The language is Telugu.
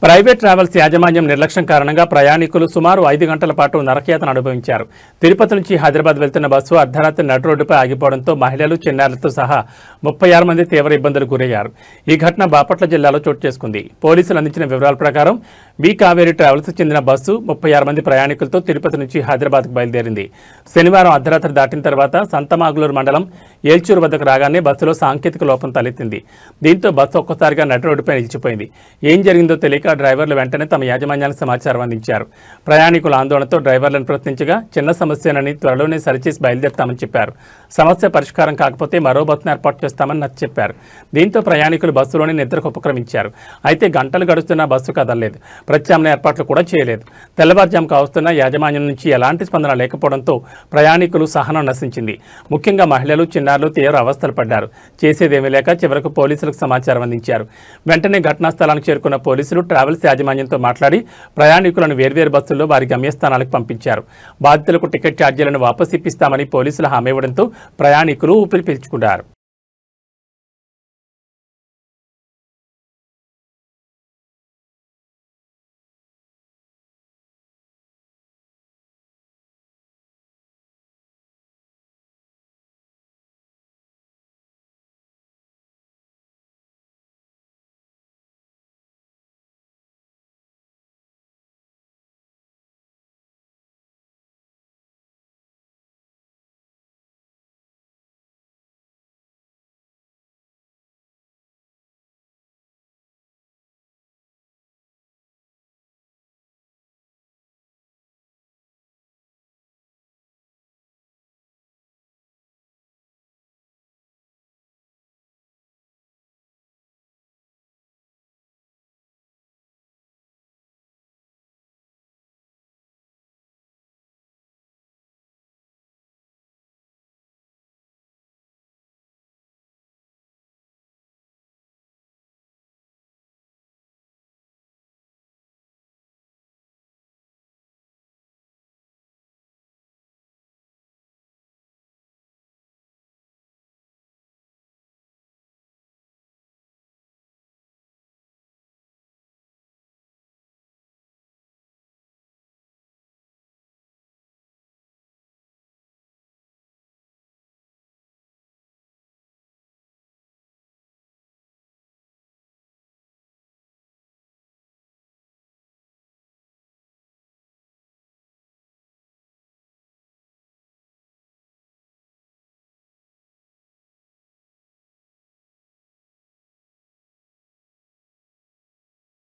ప్రైవేట్ ట్రావెల్స్ యాజమాన్యం నిర్లక్ష్యం కారణంగా ప్రయాణికులు సుమారు 5 గంటల పాటు నరకయాతన అనుభవించారు. తిరుపతి నుంచి హైదరాబాద్ వెళ్తున్న బస్సు అర్ధరాత్రి నడు రోడ్డుపై ఆగిపోవడంతో మహిళలు, చిన్నారులతో సహా 36 మంది తీవ్ర ఇబ్బందులకు గురయ్యారు. ఈ ఘటన బాపట్ల జిల్లాలో చోటు చేసుకుంది. పోలీసులు అందించిన వివరాల ప్రకారం బి కావేరీ ట్రావెల్స్ చెందిన బస్సు 36 మంది ప్రయాణికులతో తిరుపతి నుంచి హైదరాబాద్కు బయలుదేరింది. శనివారం అర్ధరాత్రి దాటిన తర్వాత సంతమాగులూరు మండలం ఏల్చూరు వద్దకు రాగానే బస్సులో సాంకేతిక లోపం తలెత్తింది. దీంతో బస్సు ఒక్కసారిగా నడు రోడ్డుపై నిలిచిపోయింది. ఏం జరిగిందో తెలియక డ్రైవర్లు వెంటనే తమ యాజమాన్యానికి సమాచారం అందించారు. ప్రయాణికుల ఆందోళనతో డ్రైవర్లను ప్రశ్నించగా చిన్న సమస్యనని త్వరలోనే సరిచేసి బయలుదేరుతామని చెప్పారు. సమస్య పరిష్కారం కాకపోతే మరో బస్సును ఏర్పాటు చేస్తామని నచ్చ చెప్పారు. దీంతో ప్రయాణికులు బస్సులోనే నిద్రకు ఉపక్రమించారు. అయితే గంటలు గడుస్తున్నా బస్సు కదలలేదు. ప్రత్యామ్నాయ ఏర్పాట్లు కూడా చేయలేదు. తెల్లవారుజాము కావస్తున్న యాజమాన్యం నుంచి ఎలాంటి స్పందన లేకపోవడంతో ప్రయాణికులు సహనం నశించింది. ముఖ్యంగా మహిళలు, చిన్నారులు తీవ్ర అవస్థలు పడ్డారు. చేసేదేమీ లేక చివరకు పోలీసులకు సమాచారం అందించారు. వెంటనే ఘటనా స్థలానికి చేరుకున్న పోలీసులు ట్రావెల్స్ యాజమాన్యంతో మాట్లాడి ప్రయాణికులను వేర్వేరు బస్సుల్లో వారి గమ్యస్థానాలకు పంపించారు. బాధితులకు టికెట్ ఛార్జీలను వాపసు ఇప్పిస్తామని పోలీసులు హామీ ఇవ్వడంతో ప్రయాణికులు ఊపిరి పీల్చుకున్నారు.